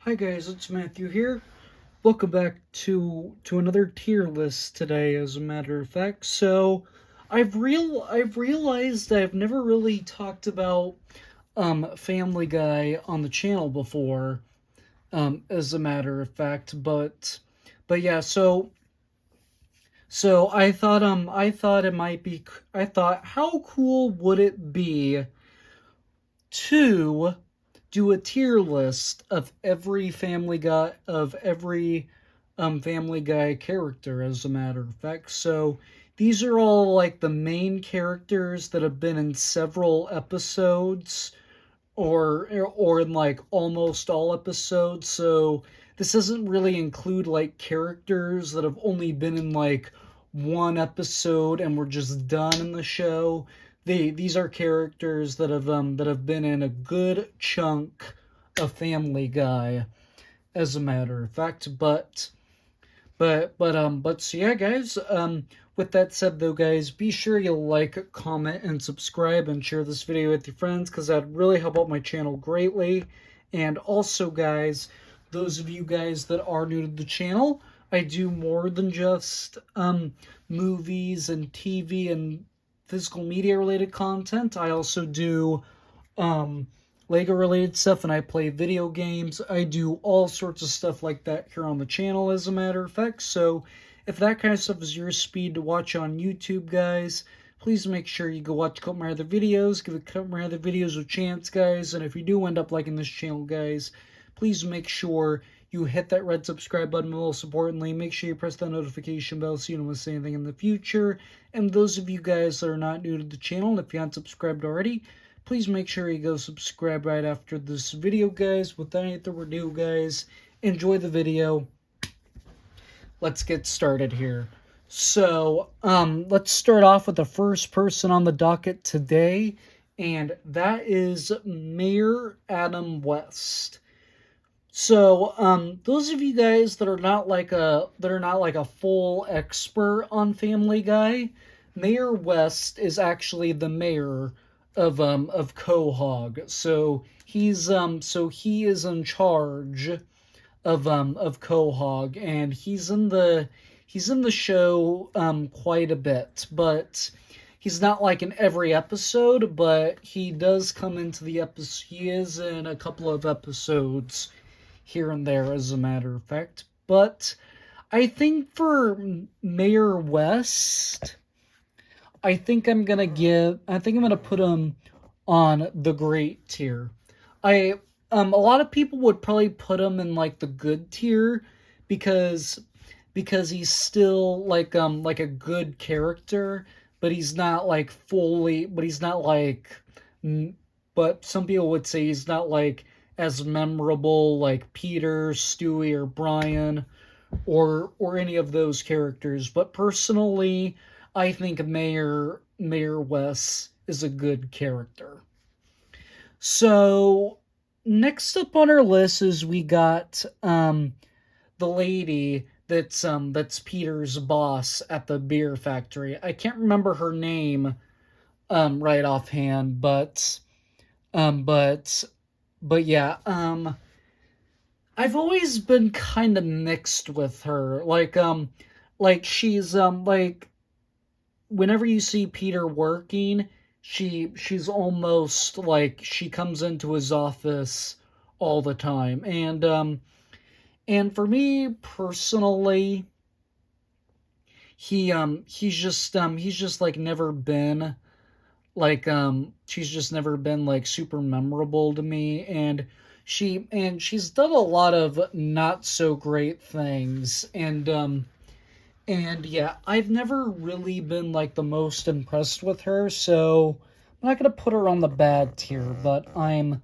Hi guys, it's Matthew here. Welcome back to another tier list today, as a matter of fact. So, I've realized I've never really talked about Family Guy on the channel before, as a matter of fact. But yeah, so I thought it might be. I thought, how cool would it be to do a tier list of every Family Guy character, as a matter of fact. So these are all like the main characters that have been in several episodes or in like almost all episodes. So this doesn't really include like characters that have only been in like one episode and were just done in the show. These are characters that have been in a good chunk of Family Guy, as a matter of fact. But so yeah, guys. With that said, though, guys, be sure you like, comment, and subscribe, and share this video with your friends, because that'd really help out my channel greatly. And also, guys, those of you guys that are new to the channel, I do more than just movies and TV and physical media related content. I also do um Lego related stuff, and I play video games. I do all sorts of stuff like that here on the channel, as a matter of fact. So if that kind of stuff is your speed to watch on YouTube, guys, please make sure you go watch a couple of my other videos. Give a couple of my other videos a chance, guys. And if you do end up liking this channel, guys, please make sure you hit that red subscribe button. Most importantly, make sure you press that notification bell so you don't miss anything in the future. And those of you guys that are not new to the channel, and if you haven't subscribed already, please make sure you go subscribe right after this video, guys. Without any further ado, guys, enjoy the video. Let's get started here. So, let's start off with the first person on the docket today, and that is Mayor Adam West. So, those of you guys that are not like a full expert on Family Guy, Mayor West is actually the mayor of Quahog. So he is in charge of Quahog, and he's in the show quite a bit, but he's not like in every episode, but he does come into the episode. He is in a couple of episodes here and there, as a matter of fact. But I think for Mayor West, I think I'm gonna put him on the great tier. I A lot of people would probably put him in like the good tier, because he's still like a good character, but he's not like fully, but he's not like but some people would say he's not like as memorable like Peter, Stewie, or Brian, or any of those characters. But personally, I think Mayor West is a good character. So next up on our list is we got the lady that's Peter's boss at the beer factory. I can't remember her name right offhand, um but but yeah, I've always been kind of mixed with her. Like she's like whenever you see Peter working, she's almost like she comes into his office all the time. And for me personally, he's just like never been she's just never been like super memorable to me. And she's done a lot of not so great things. And yeah, I've never really been like the most impressed with her, so I'm not gonna put her on the bad tier, but I'm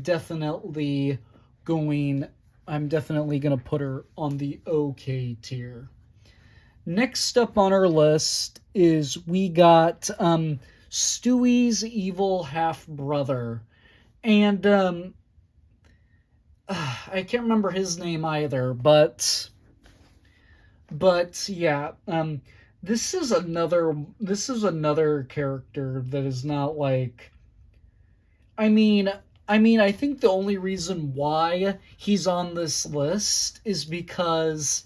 definitely going I'm definitely gonna put her on the okay tier. Next up on our list is we got Stewie's evil half brother. And I can't remember his name either, but yeah, this is another character that is not like, I mean, I mean, I think the only reason why he's on this list is because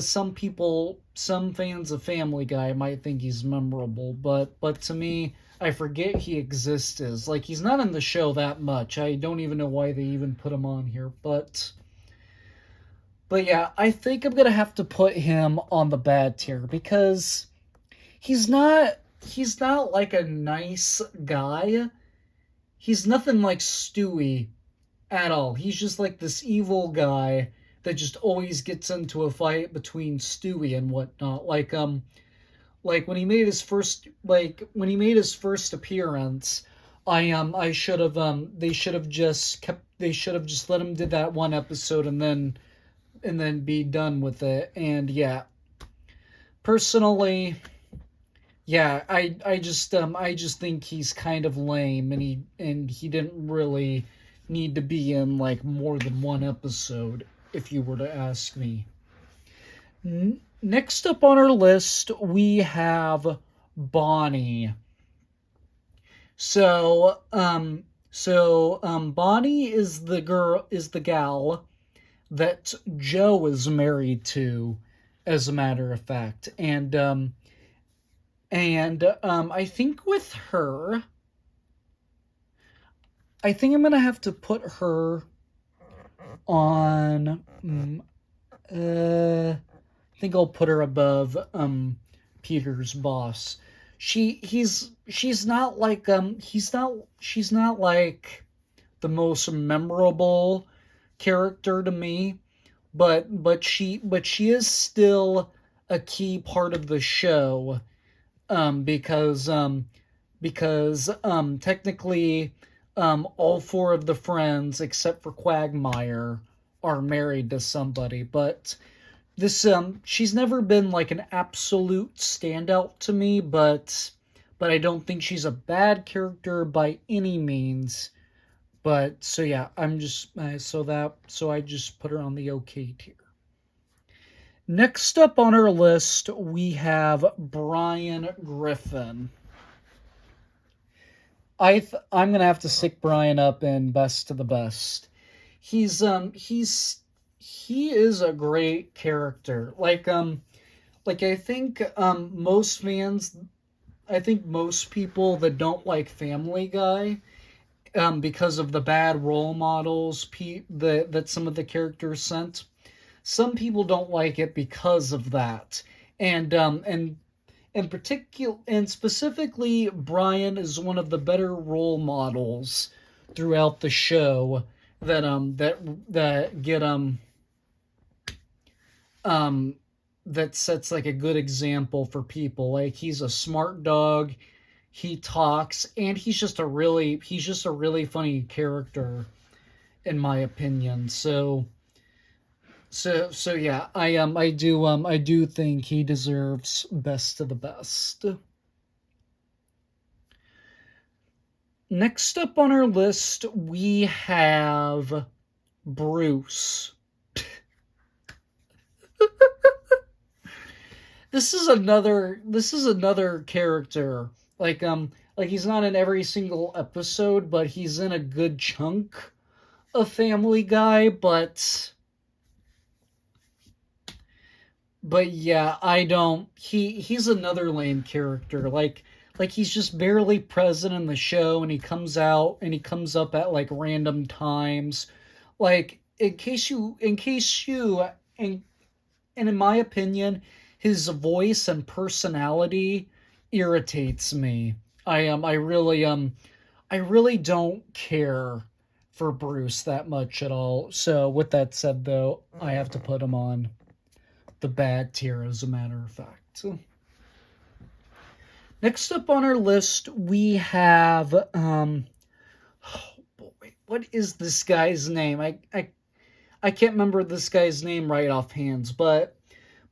some fans of Family Guy might think he's memorable, but to me, I forget he exists. Like, he's not in the show that much. I don't even know why they even put him on here, but yeah, I think I'm gonna have to put him on the bad tier because he's not he's not like a nice guy. He's nothing like Stewie at all. He's just like this evil guy that just always gets into a fight between Stewie and whatnot. Like when he made his first appearance, I should have they should have just let him do that one episode and then be done with it. And yeah, personally, yeah, I just think he's kind of lame, and he didn't really need to be in like more than one episode, if you were to ask me. Next up on our list, we have Bonnie. Bonnie is the gal that Joe is married to, as a matter of fact, and I think with her, I think I'm gonna have to put her on. I think I'll put her above Peter's boss. She's not like she's not like the most memorable character to me, but she is still a key part of the show, because technically all four of the friends except for Quagmire are married to somebody, but this she's never been like an absolute standout to me, but I don't think she's a bad character by any means. But so yeah, I'm just so I just put her on the okay tier. Next up on our list, we have Brian Griffin. I'm gonna have to stick Brian up in best to the best. He is a great character. Like I think most people that don't like Family Guy, because of the bad role models that some of the characters sent. Some people don't like it because of that, and specifically, Brian is one of the better role models throughout the show that get um that sets like a good example for people. Like, he's a smart dog, he talks, and he's just a really funny character, in my opinion. So yeah, I do think he deserves best of the best. Next up on our list, we have Bruce. This is another character. Like he's not in every single episode, but he's in a good chunk of Family Guy, but yeah, I don't he's another lame character. Like he's just barely present in the show, and he comes up at like random times. Like, and in my opinion, his voice and personality irritates me. I really don't care for Bruce that much at all. So with that said, though, I have to put him on the bad tier, as a matter of fact. Next up on our list, we have oh boy, what is this guy's name? I can't remember this guy's name right offhand, but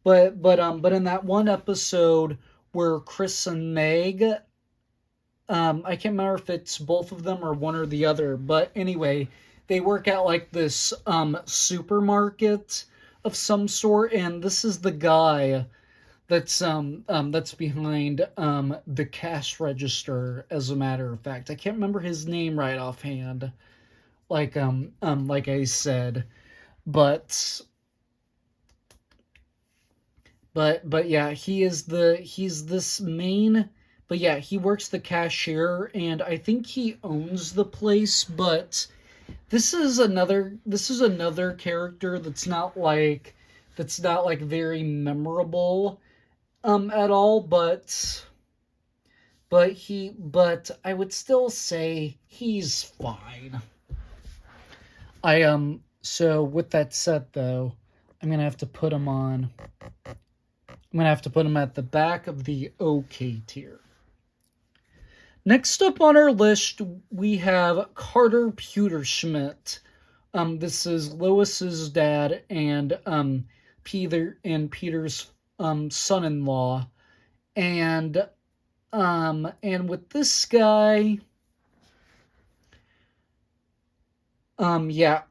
in that one episode where Chris and Meg, I can't remember if it's both of them or one or the other, but anyway, they work at like this supermarket of some sort, and this is the guy that's behind the cash register, as a matter of fact. I can't remember his name right offhand, like I said, but but yeah, he's this main, but yeah, he works the cashier, and I think he owns the place. But this is another character that's not like very memorable at all, but I would still say he's fine. So with that said though, I'm gonna have to put him on I'm gonna have to put him at the back of the OK tier. Next up on our list, we have Carter Pewterschmidt. This is Lois's dad and Peter's son-in-law, and with this guy, yeah,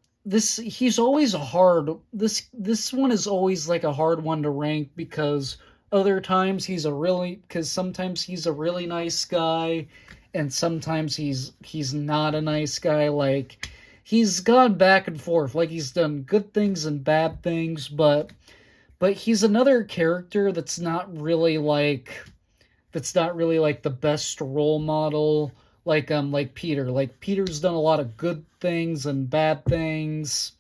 he's always a hard. This one is always like a hard one to rank, because sometimes he's a really nice guy, and sometimes he's not a nice guy. Like, he's gone back and forth. Like, he's done good things and bad things, but he's another character that's not really like the best role model, like Peter. Like, Peter's done a lot of good things and bad things,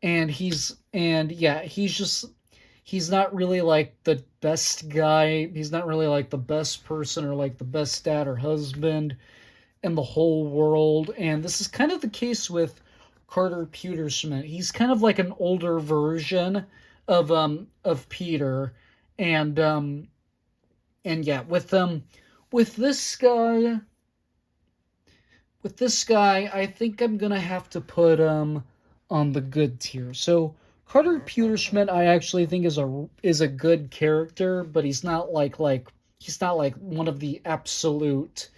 and yeah, he's not really like the best guy. He's not really like the best person, or like the best dad or husband in the whole world. And this is kind of the case with Carter Pewterschmidt. He's kind of like an older version of Peter. And um and yeah, with this guy with this guy, I think I'm gonna have to put him on the good tier. So Carter Pewterschmidt, I actually think is a good character, but he's not like one of the absolute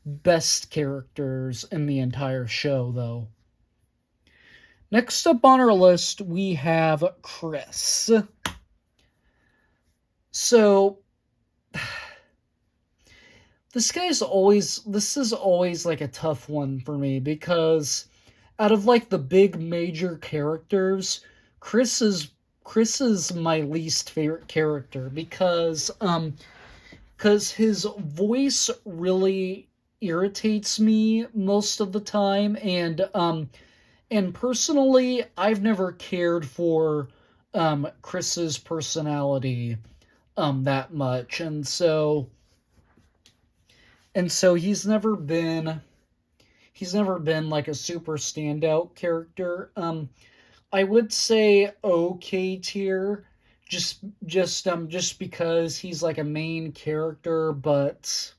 best characters in the entire show, though. Next up on our list, we have Chris. So this is always like a tough one for me, because out of like the big major characters, Chris is Chris is my least favorite character, because his voice really irritates me most of the time. And personally, I've never cared for Chris's personality that much. And so he's never been like a super standout character. I would say okay tier, just because he's like a main character, but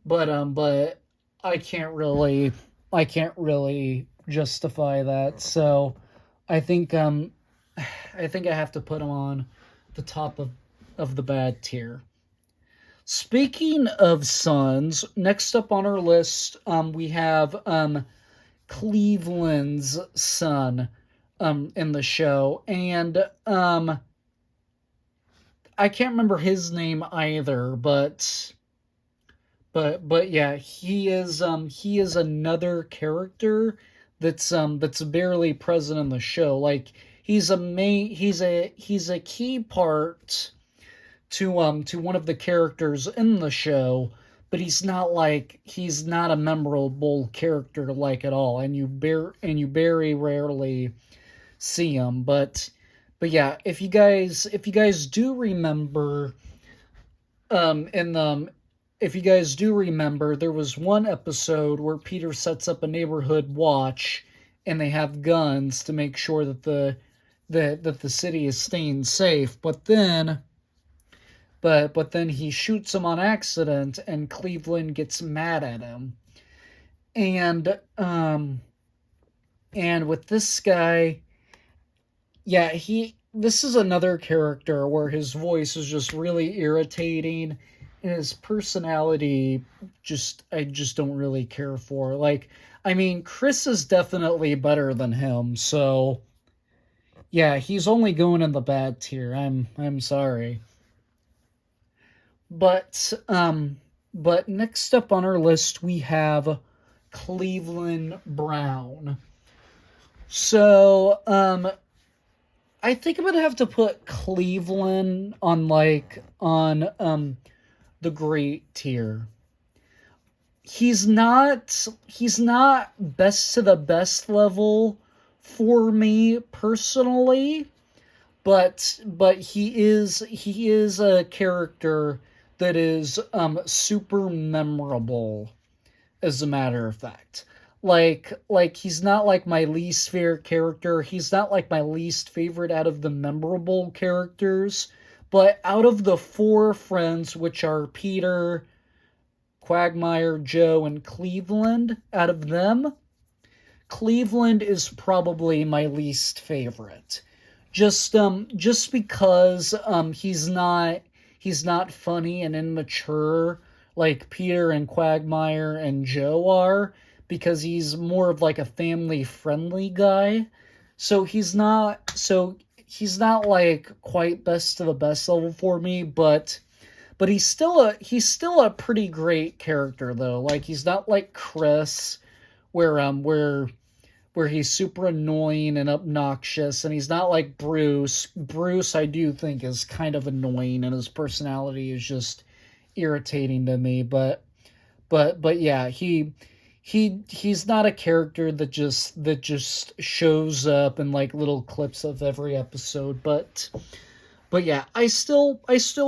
I can't really I can't really justify that. So I think um I think I have to put him on the top of the bad tier. Speaking of sons, next up on our list, we have Cleveland's son in the show, and I can't remember his name either, but yeah, he is another character that's barely present in the show. Like, he's a key part to one of the characters in the show, but he's not a memorable character like at all, and you very rarely see him. But yeah, if you guys do remember, in the if you guys do remember, there was one episode where Peter sets up a neighborhood watch, and they have guns to make sure that the city is staying safe. But then he shoots him on accident, and Cleveland gets mad at him. And with this guy, yeah, this is another character where his voice is just really irritating, and his personality, I just don't really care for. Like, I mean, Chris is definitely better than him, so Yeah, he's only going in the bad tier. I'm sorry. But but next up on our list we have Cleveland Brown. So, I think I'm gonna have to put Cleveland on the great tier. He's not best to the best level for me personally, but he is a character that is super memorable, as a matter of fact. Like he's not like my least favorite character. He's not like my least favorite out of the memorable characters. But out of the four friends, which are Peter, Quagmire, Joe, and Cleveland, out of them, Cleveland is probably my least favorite. Just because he's not funny and immature like Peter and Quagmire and Joe are, because he's more of like a family friendly guy. So he's not like quite best to the best level for me, but he's still a pretty great character though. Like he's not like Chris, where he's super annoying and obnoxious, and he's not like Bruce. Bruce, I do think, is kind of annoying, and his personality is just irritating to me. But yeah, he's not a character that just shows up in like little clips of every episode. But yeah, I still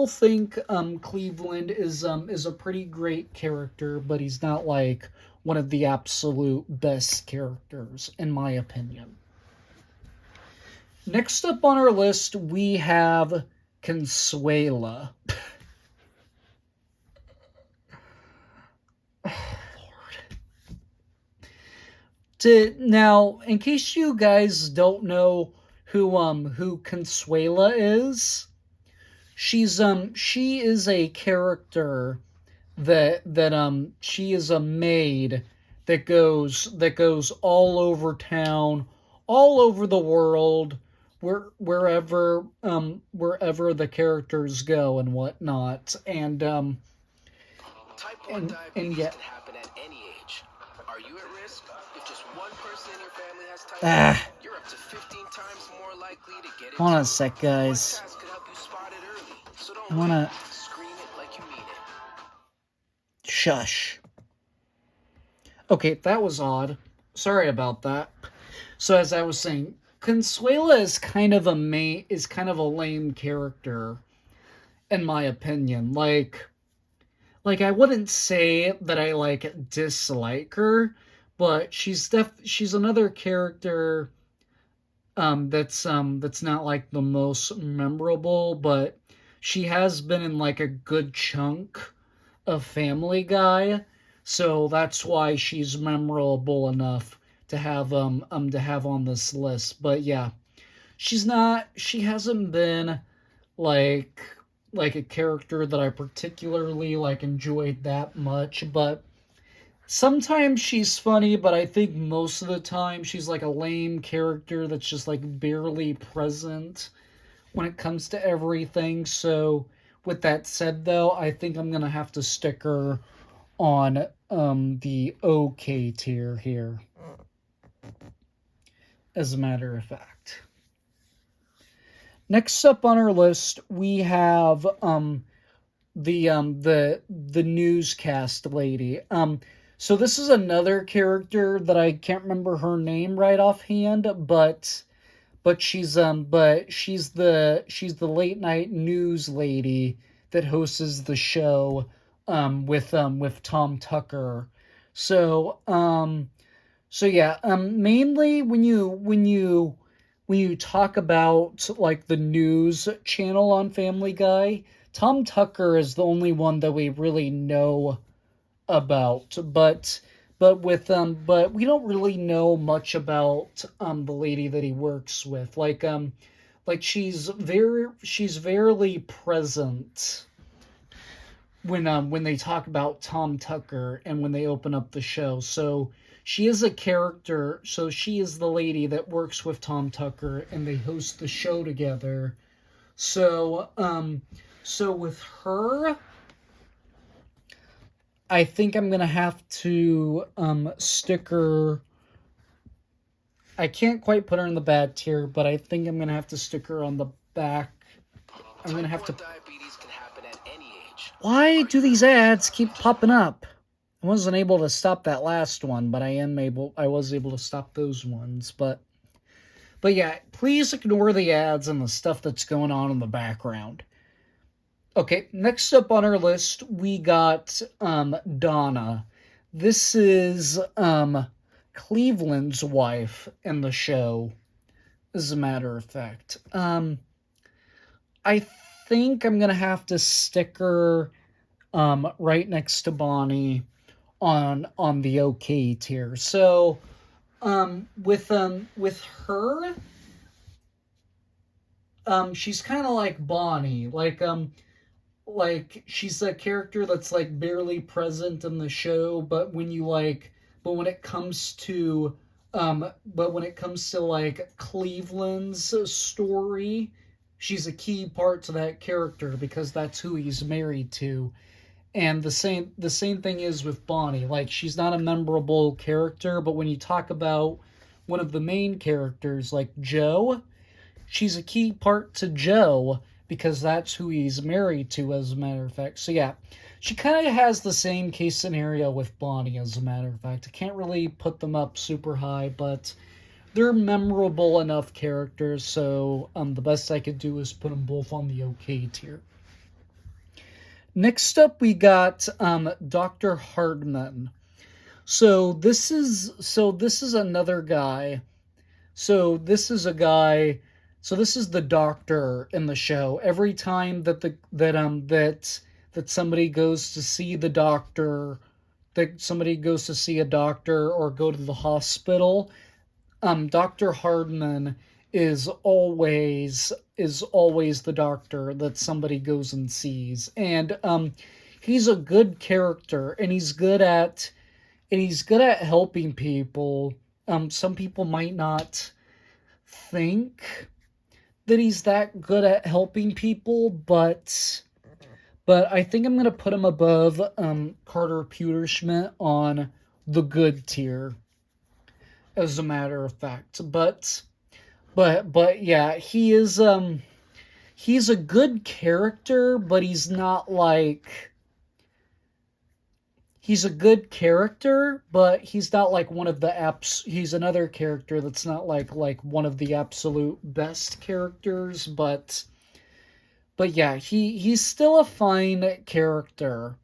think Cleveland is a pretty great character, but he's not like one of the absolute best characters in my opinion. Next up on our list we have Consuela. Now, in case you guys don't know who Consuela is, she is a character that she is a maid that goes all over town, all over the world, wherever the characters go and whatnot, Type 1 and diabetes yeah. can happen at any age. Are you at risk? If just one person in your family has type 1, Ah, you're up to 15 times more likely to get it hold on a too. sec, One guys. test could help you spot it early. So I don't wait. wanna Screen it like you mean it. shush. Okay, that was odd. Sorry about that. So as I was saying, Consuela is kind of a lame character in my opinion. Like I wouldn't say that I like dislike her, but she's another character that's not like the most memorable, but she has been in like a good chunk of Family Guy, so that's why she's memorable enough to have on this list. But yeah, she hasn't been like like a character that I particularly like enjoyed that much, but sometimes she's funny, but I think most of the time she's like a lame character that's just like barely present when it comes to everything. So with that said though, I think I'm gonna have to stick her on the okay tier here, as a matter of fact. Next up on our list we have the newscast lady. So this is another character that I can't remember her name right offhand, but she's the late night news lady that hosts the show with Tom Tucker. So so yeah, mainly when you talk about like the news channel on Family Guy, Tom Tucker is the only one that we really know about, but we don't really know much about the lady that he works with. Like she's very present when they talk about Tom Tucker and when they open up the show. So she is a character, so she is the lady that works with Tom Tucker, and they host the show together. So, so with her, I think I'm gonna have to stick her. I can't quite put her in the bad tier, but I think I'm gonna have to stick her on the back. I'm gonna have to. Diabetes can happen at any age. Why do these ads keep popping up? I wasn't able to stop that last one, but I was able to stop those ones. But yeah, please ignore the ads and the stuff that's going on in the background. Okay, next up on our list, we got Donna. This is Cleveland's wife in the show, as a matter of fact. I think I'm going to have to stick her right next to Bonnie on the okay tier. So with her, she's kind of like Bonnie, like she's a character that's like barely present in the show, but when it comes to like Cleveland's story, she's a key part to that character because that's who he's married to. And the same thing is with Bonnie. Like, she's not a memorable character, but when you talk about one of the main characters like Joe, she's a key part to Joe because that's who he's married to, as a matter of fact. So yeah, she kind of has the same case scenario with Bonnie, as a matter of fact. I can't really put them up super high, but they're memorable enough characters, so the best I could do is put them both on the okay tier. Next up, we got Dr. Hardman. So this is another guy. So this is a guy. So this is the doctor in the show. Every time that somebody goes to see the doctor, that somebody goes to see a doctor or go to the hospital, Dr. Hardman is always the doctor that somebody goes and sees, and he's a good character, and he's good at helping people. Some people might not think that he's that good at helping people, but I think I'm gonna put him above Carter Pewterschmidt on the good tier, as a matter of fact. But yeah, he's a good character, but he's not like he's a good character, but he's not like one of the apps. He's another character that's not like one of the absolute best characters, but yeah, he's still a fine character.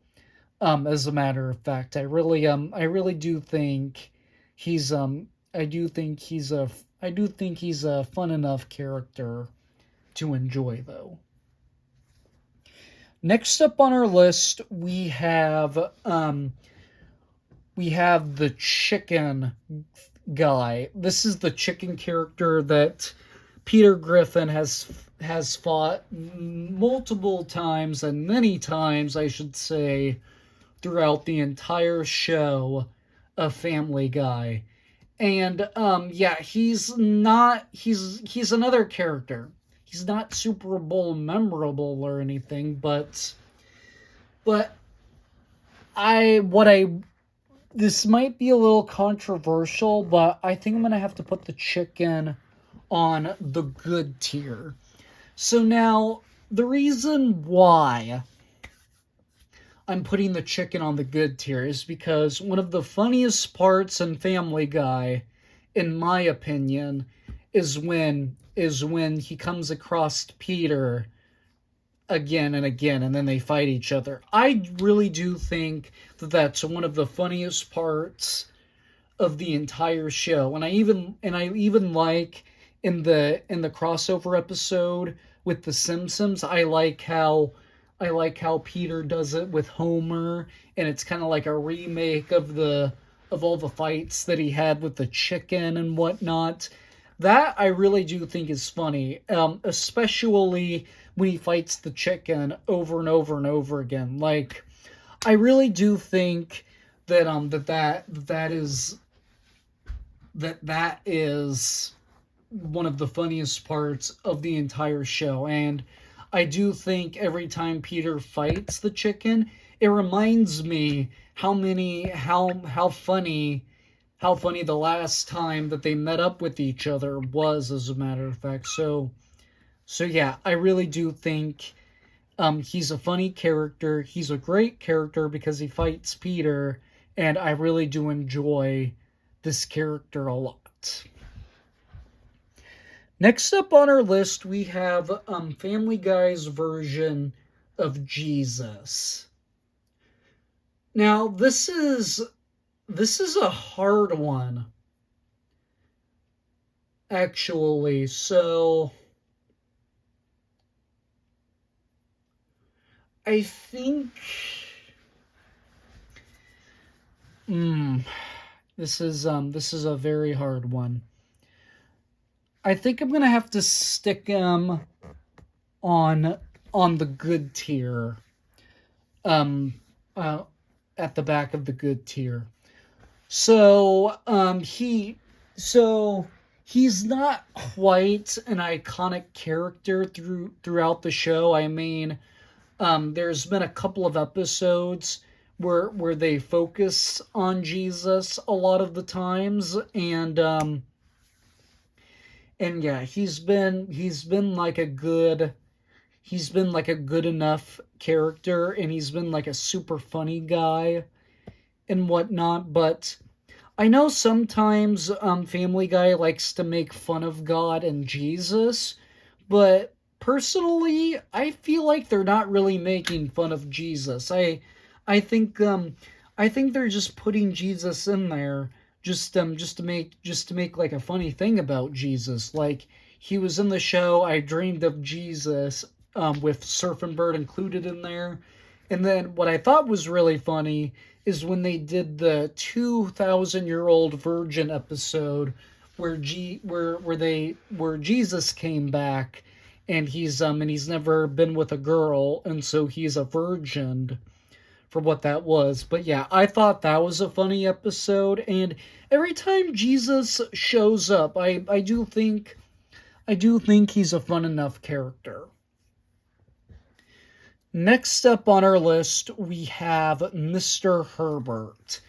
As a matter of fact, I really do think he's I do think he's a fun enough character to enjoy, though. Next up on our list, we have the chicken guy. This is the chicken character that Peter Griffin has fought multiple times, and many times, I should say, throughout the entire show of Family Guy. And yeah, he's another character. He's not Super Bowl memorable or anything, but this might be a little controversial, but I think I'm gonna have to put the chicken on the good tier. So now, the reason why I'm putting the chicken on the good tier is because one of the funniest parts in Family Guy, in my opinion, is when he comes across Peter again and again, and then they fight each other. I really do think that that's one of the funniest parts of the entire show, and I even like in the crossover episode with The Simpsons, I like how Peter does it with Homer, and it's kind of like a remake of all the fights that he had with the chicken and whatnot. That I really do think is funny, especially when he fights the chicken over and over and over again. Like, I really do think that that is that is one of the funniest parts of the entire show. And I do think every time Peter fights the chicken, it reminds me how funny the last time that they met up with each other was, as a matter of fact. So yeah, I really do think he's a funny character. He's a great character because he fights Peter, and I really do enjoy this character a lot. Next up on our list, we have Family Guy's version of Jesus. Now, this is a hard one, actually. So I think this is a very hard one. I think I'm gonna have to stick him on the good tier. At the back of the good tier. So he's not quite an iconic character throughout the show. I mean, there's been a couple of episodes where they focus on Jesus a lot of the times, and yeah, he's been like a good enough character, and he's been like a super funny guy and whatnot. But I know sometimes Family Guy likes to make fun of God and Jesus, but personally, I feel like they're not really making fun of Jesus. I think they're just putting Jesus in there just to make like a funny thing about Jesus. Like, he was in the show I Dreamed of Jesus, with Surfing Bird included in there. And then what I thought was really funny is when they did the 2,000-year-old virgin episode where Jesus came back, and he's never been with a girl, and so he's a virgin for what that was. But yeah, I thought that was a funny episode, and every time Jesus shows up, I do think he's a fun enough character. Next up on our list, we have Mr. Herbert.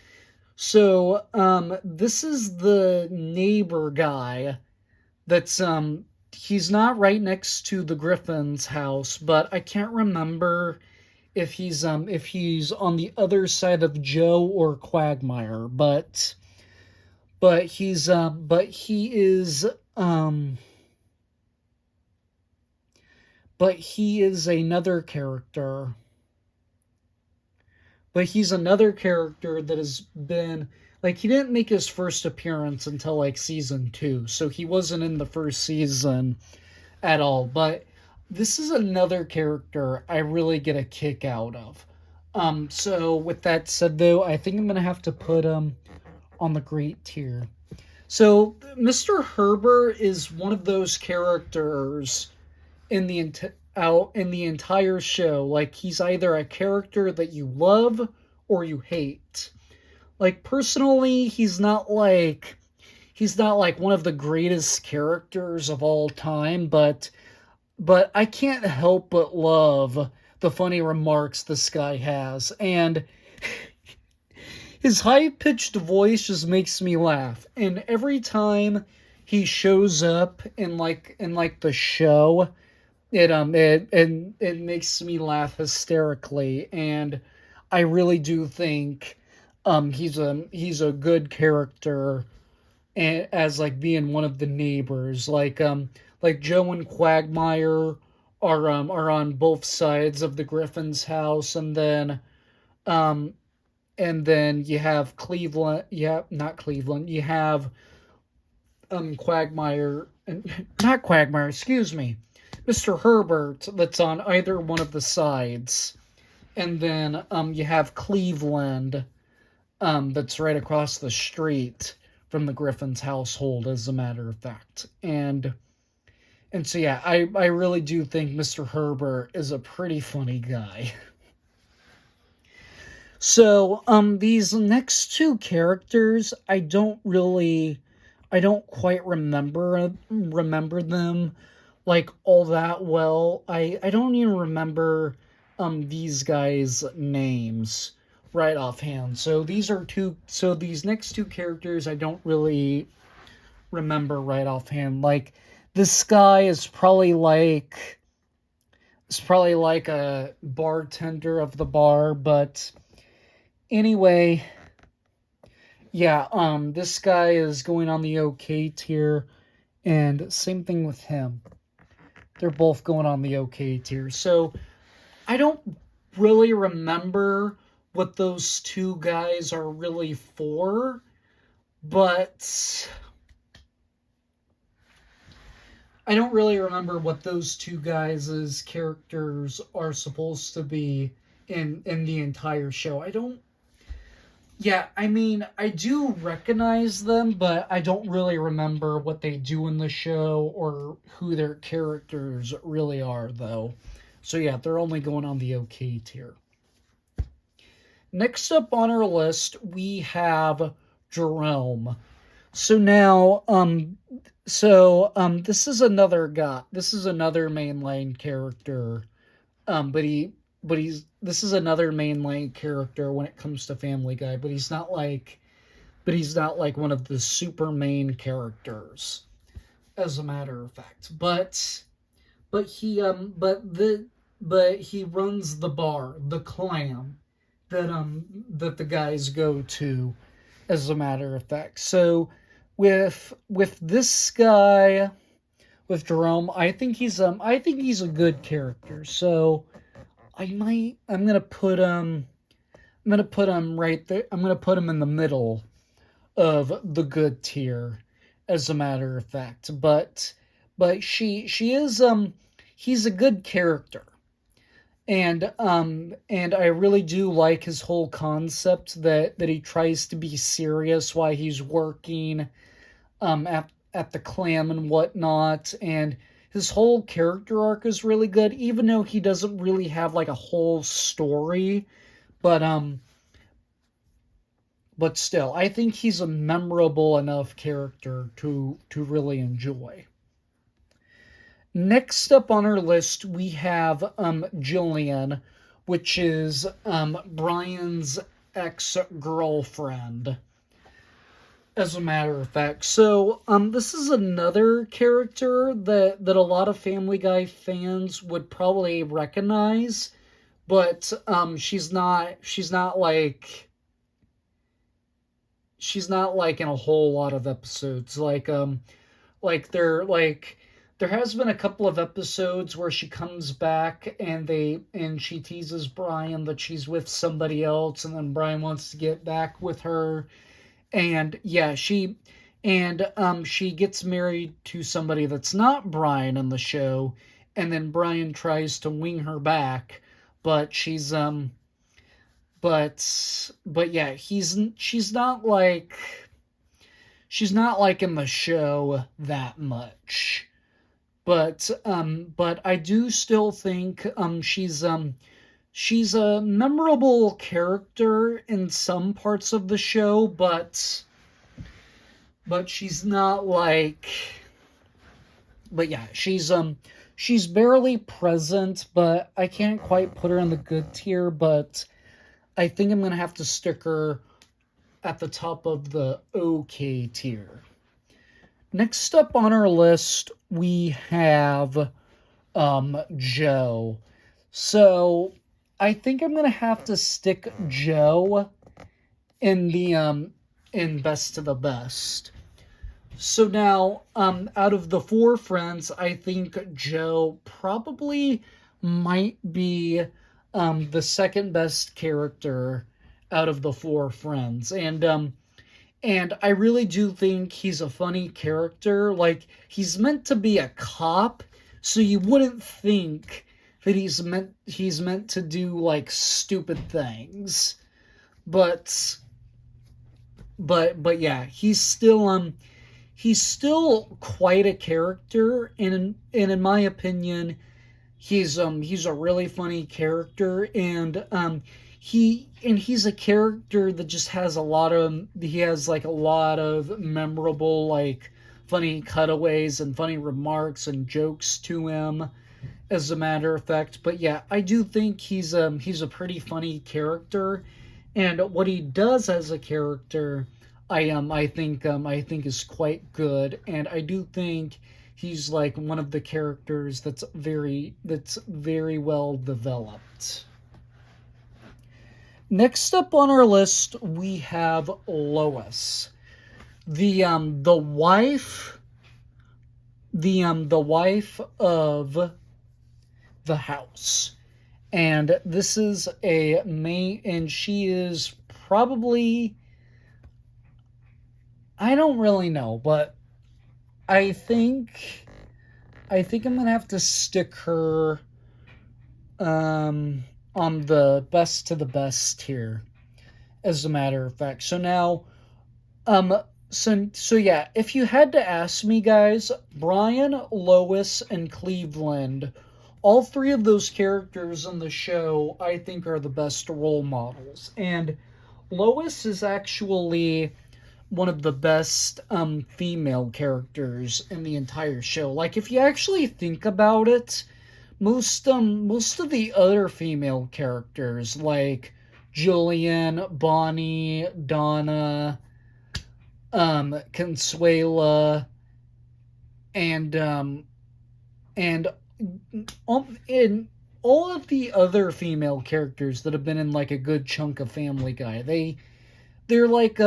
So, this is the neighbor guy that's, he's not right next to the Griffin's house, but I can't remember if he's on the other side of Joe or Quagmire, but he is another character. But he's another character that has been, like, he didn't make his first appearance until, like, season 2, so he wasn't in the first season at all. But this is another character I really get a kick out of. So with that said, though, I think I'm going to have to put him on the great tier. So Mr. Herbert is one of those characters in the entire show. Like, he's either a character that you love or you hate. Like, personally, he's not like one of the greatest characters of all time, but I can't help but love the funny remarks this guy has, and his high-pitched voice just makes me laugh. And every time he shows up in the show, it makes me laugh hysterically, and I really do think he's a good character, as like being one of the neighbors. Like Joe and Quagmire are on both sides of the Griffin's house, and then you have Cleveland. Yeah, not Cleveland. You have Quagmire, not Quagmire. Excuse me. Mr. Herbert, that's on either one of the sides. And then you have Cleveland, that's right across the street from the Griffin's household, as a matter of fact. And so yeah, I really do think Mr. Herbert is a pretty funny guy. So these next two characters I don't really I don't quite remember them like all that well. I don't even remember these guys' names right offhand. So these next two characters I don't really remember right offhand. Like this guy is probably like a bartender of the bar, but anyway, yeah, this guy is going on the okay tier, and same thing with him. They're both going on the okay tier. So I don't really remember what those two guys are really for, but I don't really remember what those two guys' characters are supposed to be in the entire show. I don't. Yeah, I mean, I do recognize them, but I don't really remember what they do in the show or who their characters really are, though. So yeah, they're only going on the okay tier. Next up on our list, we have Jerome. So now, this is another guy. This is another mainline character. This is another mainline character when it comes to Family Guy, but he's not like one of the super main characters, as a matter of fact. But he runs the bar, the Clam, that the guys go to, as a matter of fact. So with this guy, with Jerome, I think he's a good character. So I'm gonna put him right there. I'm gonna put him in the middle of the good tier, as a matter of fact. But she is he's a good character. And I really do like his whole concept that he tries to be serious while he's working at the Clam and whatnot, and his whole character arc is really good, even though he doesn't really have like a whole story. But still, I think he's a memorable enough character to really enjoy. Next up on our list, we have Jillian, which is Brian's ex-girlfriend, as a matter of fact. So this is another character that a lot of Family Guy fans would probably recognize, but she's not like in a whole lot of episodes. There has been a couple of episodes where she comes back and she teases Brian that she's with somebody else, and then Brian wants to get back with her. And yeah, she gets married to somebody that's not Brian in the show, and then Brian tries to wing her back, but she's but yeah, she's not like in the show that much. But I do still think she's a memorable character in some parts of the show, but she's not like. But yeah, she's barely present, but I can't quite put her in the good tier, but I think I'm gonna have to stick her at the top of the okay tier. Next up on our list, we have Joe. So I think I'm gonna have to stick Joe in the in best to the best. So now, out of the four friends, I think Joe probably might be the second best character out of the four friends, and I really do think he's a funny character. Like, he's meant to be a cop, so you wouldn't think that he's meant to do like stupid things. But yeah, he's still quite a character, and in my opinion, he's a really funny character, and he's a character that just has a lot of memorable, like, funny cutaways and funny remarks and jokes to him, as a matter of fact. But yeah, I do think he's a pretty funny character, and what he does as a character, I think is quite good, and I do think he's like one of the characters that's very well developed. Next up on our list, we have Lois, the wife, the wife of the house, and this is a main, and she is probably, I don't really know, but I think I'm gonna have to stick her on the best to the best here, as a matter of fact. So now, so yeah, if you had to ask me, guys, Brian, Lois, and Cleveland, all three of those characters in the show, I think, are the best role models. And Lois is actually one of the best female characters in the entire show. Like, if you actually think about it, most of the other female characters, like Jillian, Bonnie, Donna, Consuela, and and in all of the other female characters that have been in like a good chunk of Family Guy, they're like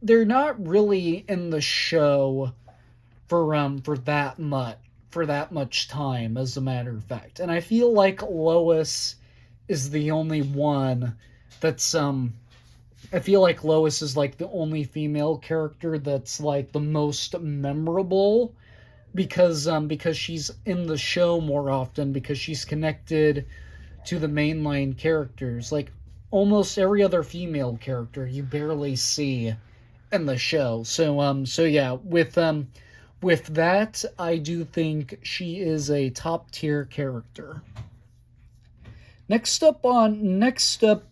they're not really in the show for that much time, as a matter of fact. And I feel like Lois is the only one that's I feel like Lois is like the only female character that's like the most memorable, because she's in the show more often, because she's connected to the mainline characters. Like, almost every other female character you barely see in the show. So yeah, with that, I do think she is a top tier character. Next up,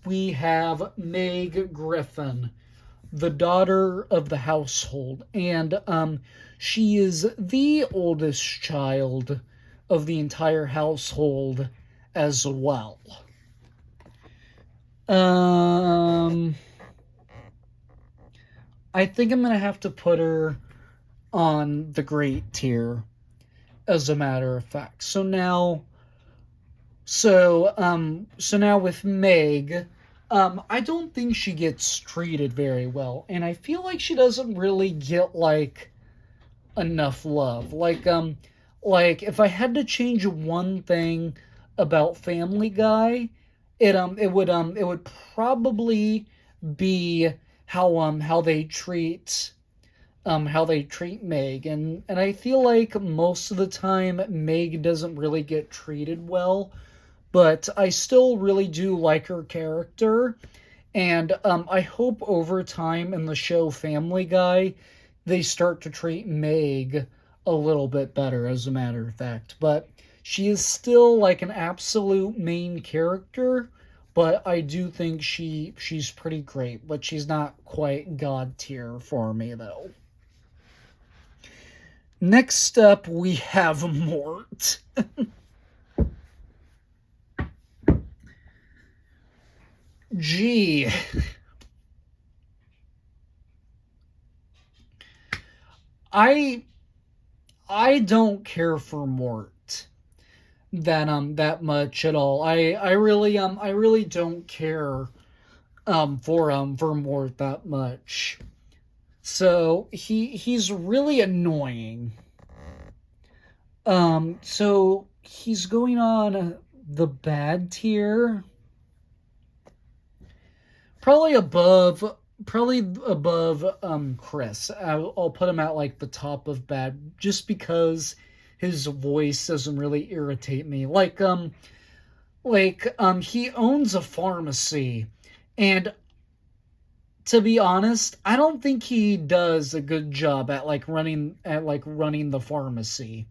we have Meg Griffin, the daughter of the household, and she is the oldest child of the entire household as well. I think I'm gonna have to put her on the great tier, as a matter of fact. So now with Meg, I don't think she gets treated very well, and I feel like she doesn't really get like enough love. Like if I had to change one thing about Family Guy, it would probably be how they treat Meg, and I feel like most of the time Meg doesn't really get treated well, but I still really do like her character, and I hope over time in the show Family Guy they start to treat Meg a little bit better, as a matter of fact. But she is still like an absolute main character, but I do think she's pretty great, but she's not quite god tier for me though. Next up, we have Mort. Gee. I don't care for Mort that much at all. I really don't care for Mort that much. So he's really annoying. So he's going on the bad tier. Probably above Chris. I'll put him at like the top of bad, just because his voice doesn't really irritate me. He owns a pharmacy, and to be honest, I don't think he does a good job at running the pharmacy.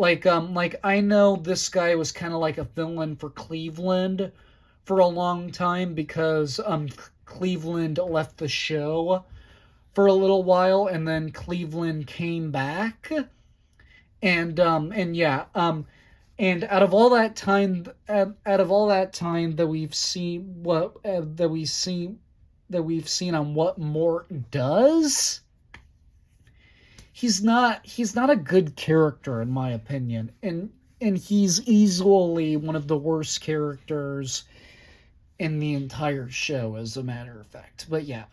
I know this guy was kind of like a fill-in for Cleveland for a long time because Cleveland left the show for a little while, and then Cleveland came back, and yeah, and out of all that time that we've seen we've seen on what Mort does, he's not a good character in my opinion, and he's easily one of the worst characters in the entire show, as a matter of fact. But yeah,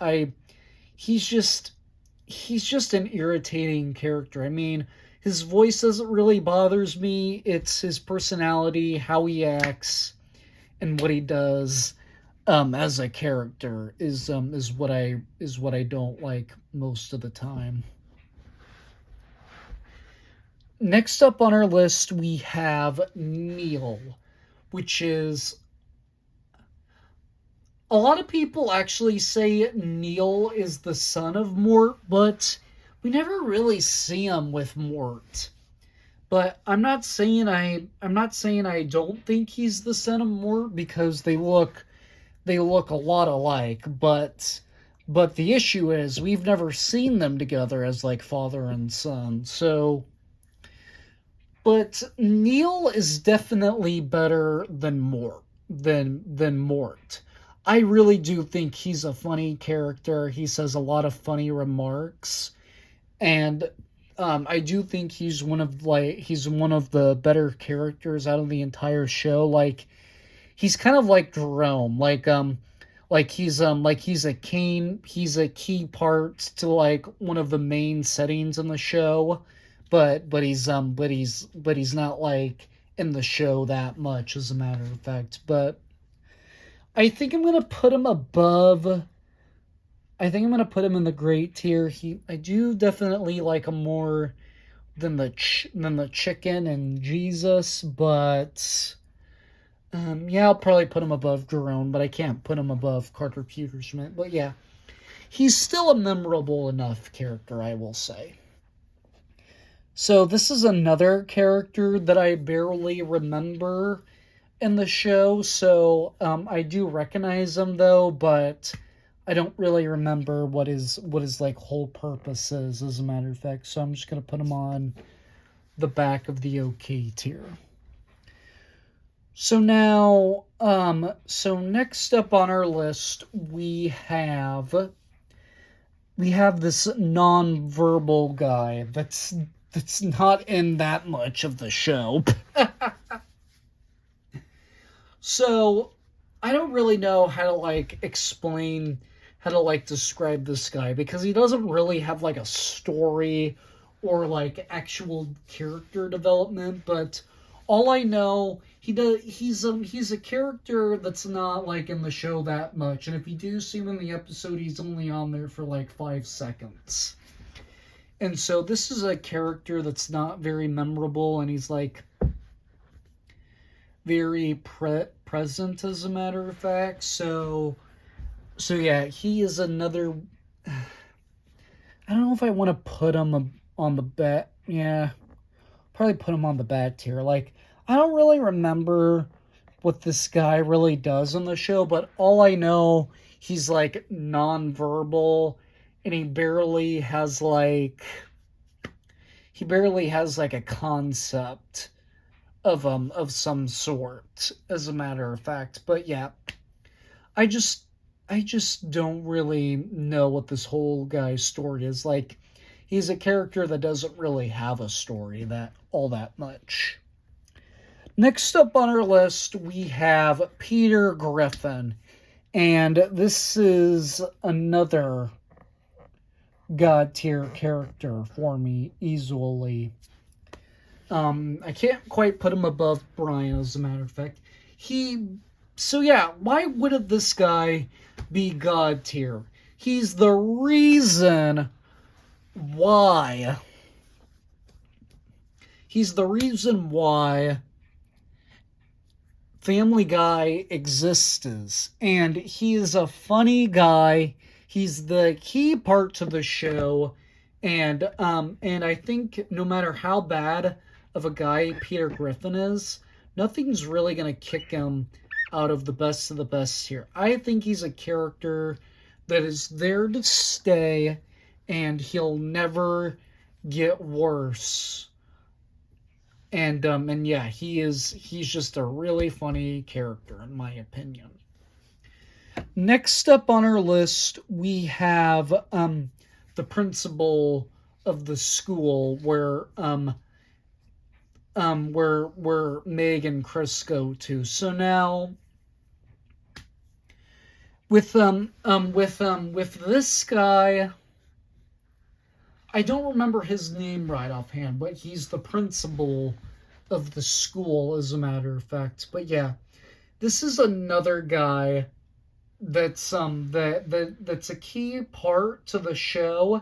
he's just an irritating character. I mean, his voice doesn't really bothers me. It's his personality, how he acts, and what he does as a character is what I don't like most of the time. Next up on our list, we have Neil, which is... A lot of people actually say Neil is the son of Mort, but we never really see him with Mort. But I'm not saying I don't think he's the son of Mort, because they look a lot alike, but the issue is we've never seen them together as like father and son. So, but Neil is definitely better than Mort. I really do think he's a funny character. He says a lot of funny remarks, and I do think he's one of the better characters out of the entire show. Like, he's kind of like Jerome, he's a key part to like one of the main settings in the show, but he's not like in the show that much, as a matter of fact. But I think I'm gonna put him above. I think I'm gonna put him in the great tier. I do definitely like him more than the chicken and Jesus, but yeah, I'll probably put him above Jerome, but I can't put him above Carter Pewterschmidt. But yeah, he's still a memorable enough character, I will say. So this is another character that I barely remember in the show, so I do recognize him though, but I don't really remember what his like whole purpose is, as a matter of fact. So I'm just gonna put him on the back of the okay tier. So now, so next up on our list, we have this non-verbal guy that's not in that much of the show. So, I don't really know how to, like, explain, how to, like, describe this guy, because he doesn't really have, like, a story or, like, actual character development, but all I know, he's a character that's not, like, in the show that much, and if you do see him in the episode, he's only on there for, like, 5 seconds. And so this is a character that's not very memorable, and he's, like, very present, as a matter of fact. So yeah, he is another... I don't know if I want to put him on the bad... Yeah, probably put him on the bad tier. Like, I don't really remember what this guy really does in the show, but all I know, he's, like, non-verbal, and he barely has, like, a concept of some sort, as a matter of fact. But yeah, I just don't really know what this whole guy's story is. Like, he's a character that doesn't really have a story that much. Next up on our list, we have Peter Griffin, and this is another God tier character for me, easily. I can't quite put him above Brian, as a matter of fact. So yeah, why wouldn't this guy be God tier? He's the reason why Family Guy exists, and he is a funny guy. He's the key part to the show, and I think no matter how bad of a guy Peter Griffin is, nothing's really gonna kick him out of the best here. I think he's a character that is there to stay, and he'll never get worse. And yeah, he's just a really funny character in my opinion. Next up on our list, we have the principal of the school where Meg and Chris go to. So now with this guy, I don't remember his name right offhand, but he's the principal of the school, as a matter of fact. But yeah, this is another guy that's that's a key part to the show,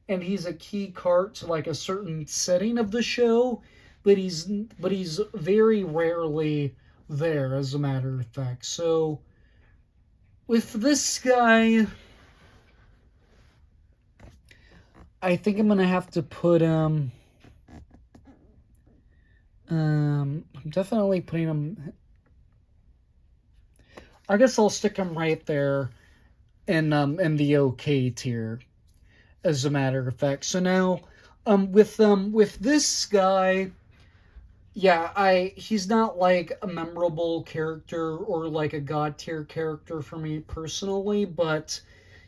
and he's a key part to like a certain setting of the show, but he's very rarely there, as a matter of fact. So with this guy, I think I'm gonna have to put him. I'm definitely putting him. I guess I'll stick him right there in the okay tier, as a matter of fact. So now, with this guy, yeah, he's not like a memorable character or like a god tier character for me personally, but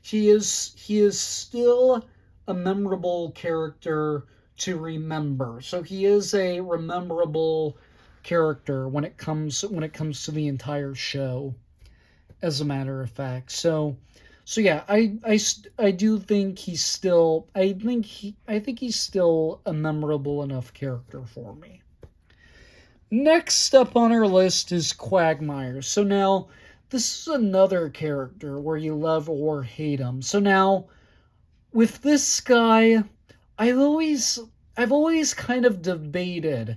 he is still a memorable character to remember. So he is a rememberable character when it comes to the entire show, as a matter of fact. So yeah, I do think he's still I think he's still a memorable enough character for me. Next up on our list is Quagmire. So now this is another character where you love or hate him. So now with this guy, I've always kind of debated,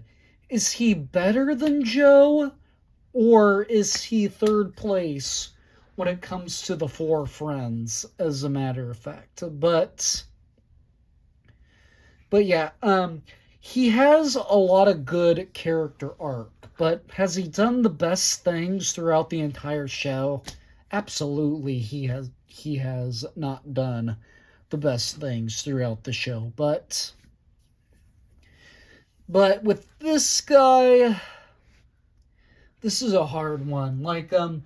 is he better than Joe, or is he third place when it comes to the four friends, as a matter of fact. But yeah, he has a lot of good character arc, but has he done the best things throughout the entire show? Absolutely, he has not done the best things throughout the show, but with this guy, this is a hard one.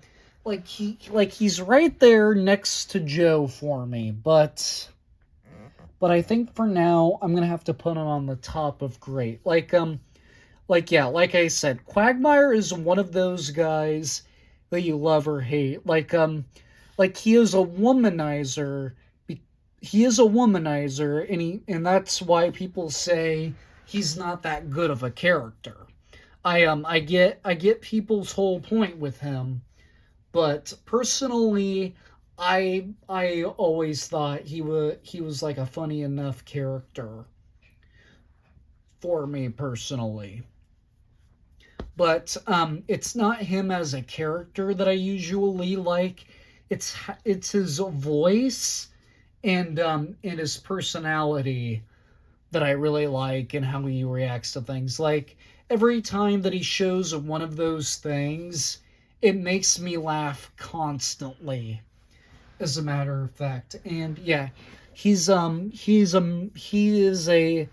He's right there next to Joe for me, but I think for now I'm gonna have to put him on the top of great. Like I said, Quagmire is one of those guys that you love or hate. He is a womanizer. He is a womanizer, and that's why people say he's not that good of a character. I get people's whole point with him, but personally, I always thought he was like a funny enough character for me personally. But it's not him as a character that I usually like. It's his voice and his personality that I really like, and how he reacts to things. Like every time that he shows one of those things, it makes me laugh constantly, as a matter of fact. And yeah, he is a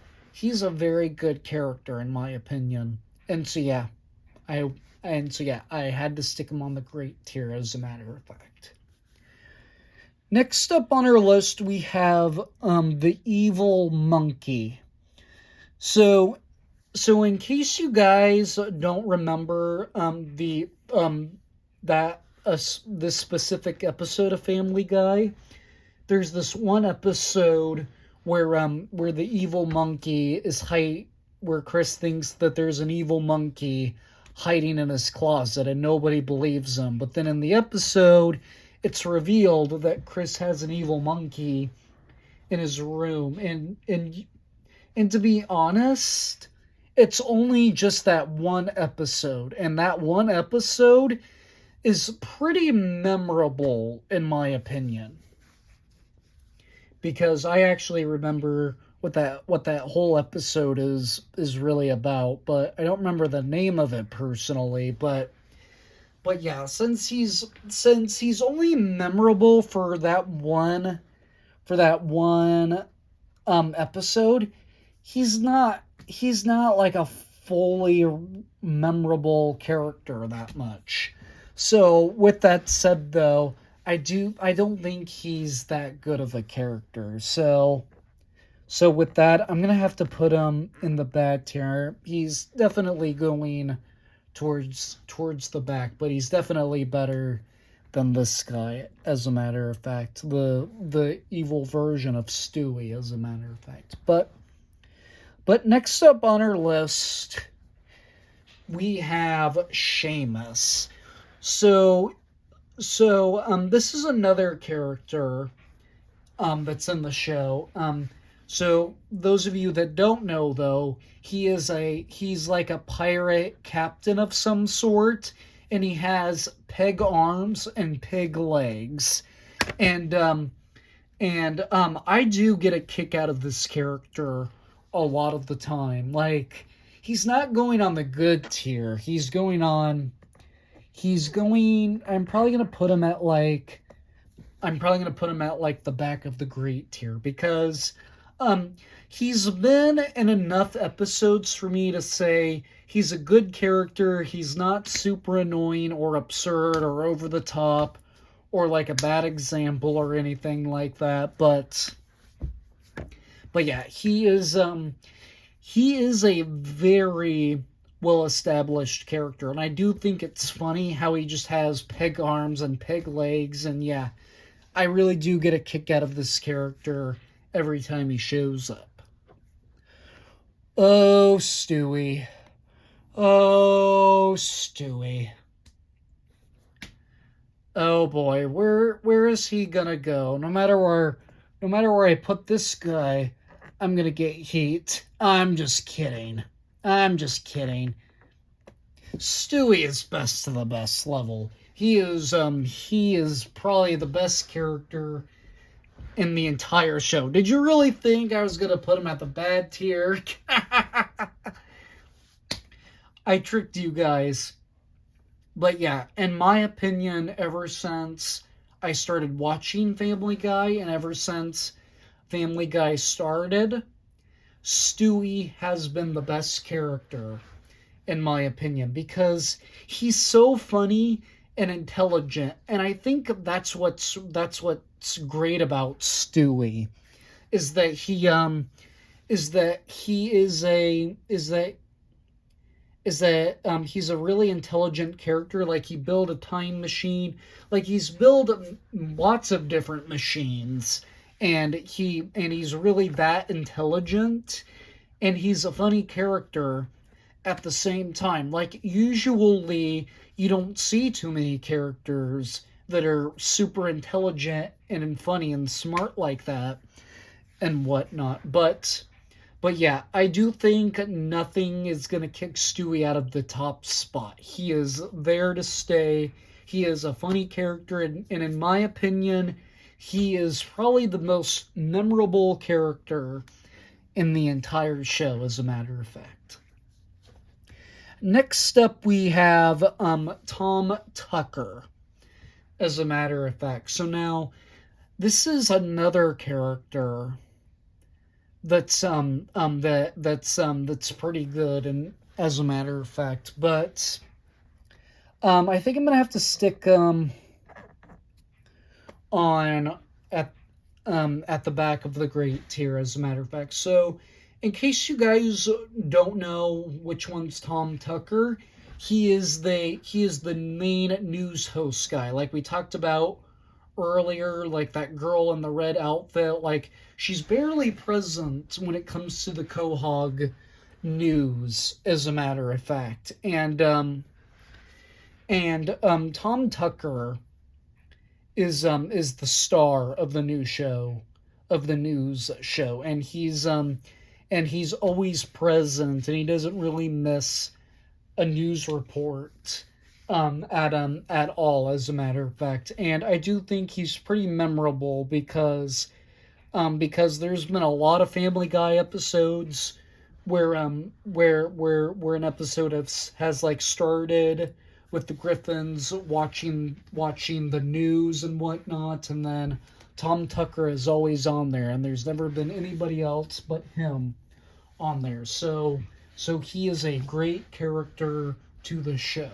very good character in my opinion. And so yeah, I had to stick him on the great tier, as a matter of fact. Next up on our list, we have the evil monkey. So in case you guys don't remember this specific episode of Family Guy, there's this one episode where the evil monkey where Chris thinks that there's an evil monkey hiding in his closet and nobody believes him. But then in the episode, it's revealed that Chris has an evil monkey in his room, and to be honest, it's only just that one episode, and that one episode is pretty memorable in my opinion, because I actually remember what that whole episode is really about, but I don't remember the name of it personally. But but yeah, since he's only memorable for that one episode, he's not like a fully memorable character that much. So with that said though, I don't think he's that good of a character. So with that, I'm gonna have to put him in the bad tier. He's definitely going towards the back, but he's definitely better than this guy, as a matter of fact. The evil version of Stewie, as a matter of fact. But next up on our list, we have Seamus. So this is another character that's in the show. So those of you that don't know though, he's like a pirate captain of some sort, and he has peg arms and pig legs. And I do get a kick out of this character a lot of the time. Like, he's not going on the good tier. I'm probably going to put him at like the back of the great tier, because he's been in enough episodes for me to say he's a good character. He's not super annoying or absurd or over the top or like a bad example or anything like that. But yeah, he is a very well established character, and I do think it's funny how he just has peg arms and peg legs. And yeah, I really do get a kick out of this character every time he shows up. Oh, Stewie. Oh, Stewie. Oh boy, where is he gonna go? No matter where I put this guy, I'm gonna get heat. I'm just kidding. Stewie is best to the best level. He is probably the best character in the entire show. Did you really think I was gonna put him at the bad tier? I tricked you guys. But yeah, in my opinion, ever since I started watching Family Guy and ever since Family Guy started, Stewie has been the best character, in my opinion, because he's so funny and intelligent. And I think that's what's great about Stewie, is that he he's a really intelligent character. Like, he built a time machine. Like, he's built lots of different machines, and he's really that intelligent, and he's a funny character at the same time. Like, usually you don't see too many characters that are super intelligent and funny and smart like that and whatnot. But yeah, I do think nothing is going to kick Stewie out of the top spot. He is there to stay. He is a funny character, and in my opinion, he is probably the most memorable character in the entire show, as a matter of fact. Next up, we have Tom Tucker, as a matter of fact. So now, this is another character that's pretty good, and as a matter of fact, but I think I'm gonna have to stick on at the back of the great tier, as a matter of fact. So, in case you guys don't know which one's Tom Tucker, he is the main news host guy, like we talked about earlier. Like, that girl in the red outfit, like, she's barely present when it comes to the Quahog news, as a matter of fact. And Tom Tucker is the star of the news show, and he's always present, and he doesn't really miss a news report at all, as a matter of fact. And I do think he's pretty memorable because there's been a lot of Family Guy episodes where an episode has like started with the Griffins watching the news and whatnot, and then Tom Tucker is always on there, and there's never been anybody else but him on there. So he is a great character to the show.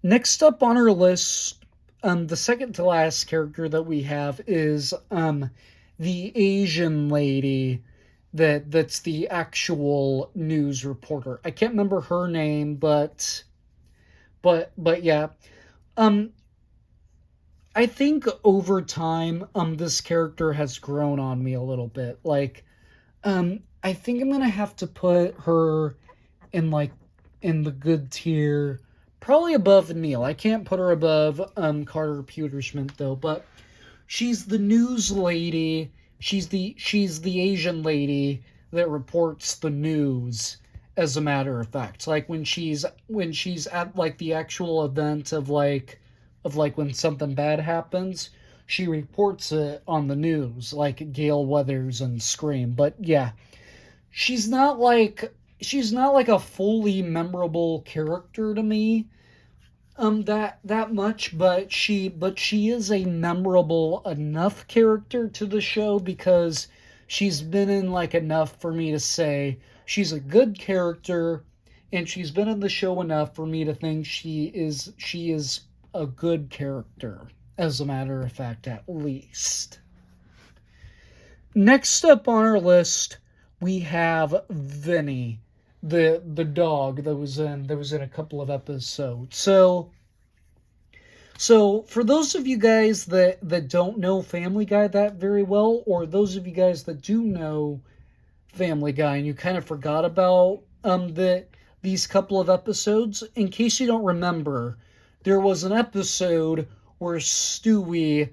Next up on our list, the second to last character that we have is the Asian lady that's the actual news reporter. I can't remember her name, but yeah. I think over time, this character has grown on me a little bit. Like, I think I'm gonna have to put her in the good tier, probably above Neil. I can't put her above Carter Peterschmidt though, but she's the news lady. She's the Asian lady that reports the news, as a matter of fact. Like when she's at like the actual event of when something bad happens, she reports it on the news, like Gale Weathers and Scream. But yeah, she's not like a fully memorable character to me, that much, but she is a memorable enough character to the show because she's been in like enough for me to say she's a good character, and she's been in the show enough for me to think she is a good character, as a matter of fact, at least. Next up on our list, we have Vinny, the dog that was in a couple of episodes. So for those of you guys that don't know Family Guy that very well, or those of you guys that do know Family Guy and you kind of forgot about these couple of episodes, in case you don't remember, there was an episode where Stewie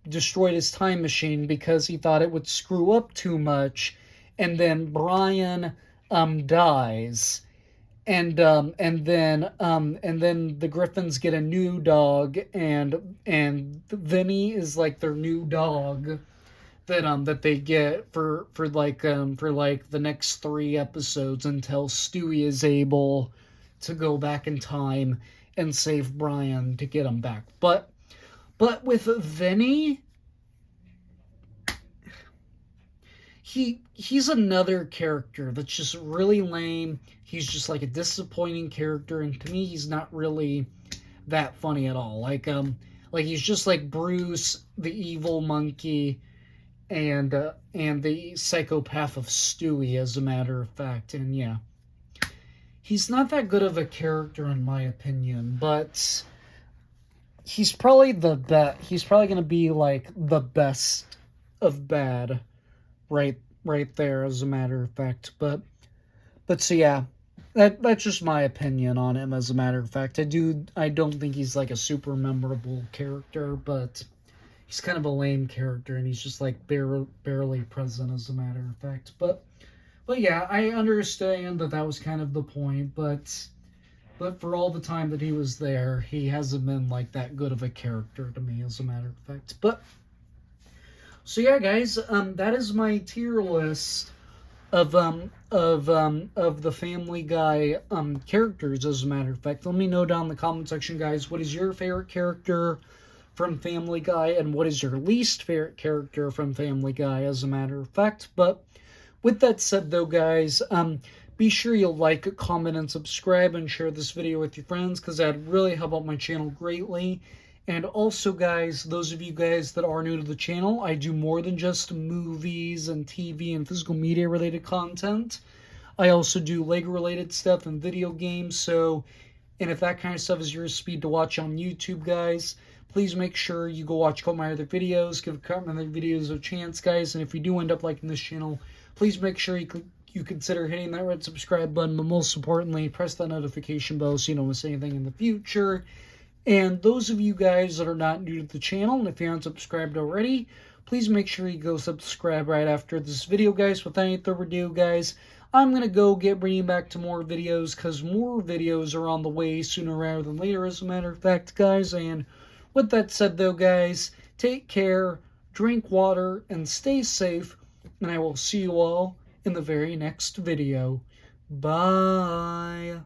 destroyed his time machine because he thought it would screw up too much, and then Brian dies, and then the Griffins get a new dog, and Vinny is like their new dog that they get for the next 3 episodes until Stewie is able to go back in time and save Brian to get him back. But with Vinny, he's another character that's just really lame. He's just like a disappointing character, and to me, he's not really that funny at all. Like he's just like Bruce, the evil monkey, and the psychopath of Stewie, as a matter of fact. And yeah, he's not that good of a character in my opinion, but he's probably he's probably gonna be like the best of bad, right there, as a matter of fact. But so yeah, that's just my opinion on him, as a matter of fact. I don't think he's like a super memorable character, but he's kind of a lame character, and he's just like barely present, as a matter of fact. But yeah, I understand that was kind of the point, but for all the time that he was there, he hasn't been like that good of a character to me, as a matter of fact. But so yeah, guys, that is my tier list of the Family Guy characters, as a matter of fact. Let me know down in the comment section, guys, what is your favorite character from Family Guy, and what is your least favorite character from Family Guy, as a matter of fact. But with that said, though, guys, be sure you like, comment, and subscribe, and share this video with your friends, because that'd really help out my channel greatly. And also, guys, those of you guys that are new to the channel, I do more than just movies and TV and physical media related content. I also do LEGO related stuff and video games. And if that kind of stuff is your speed to watch on YouTube, guys, please make sure you go watch a couple of my other videos. Give a couple of my other videos a chance, guys. And if you do end up liking this channel, please make sure you consider hitting that red subscribe button. But most importantly, press that notification bell so you don't miss anything in the future. And those of you guys that are not new to the channel, and if you aren't subscribed already, please make sure you go subscribe right after this video, guys. Without any further ado, guys, I'm going to go bringing back to more videos, because more videos are on the way sooner rather than later, as a matter of fact, guys. And with that said, though, guys, take care, drink water, and stay safe, and I will see you all in the very next video. Bye.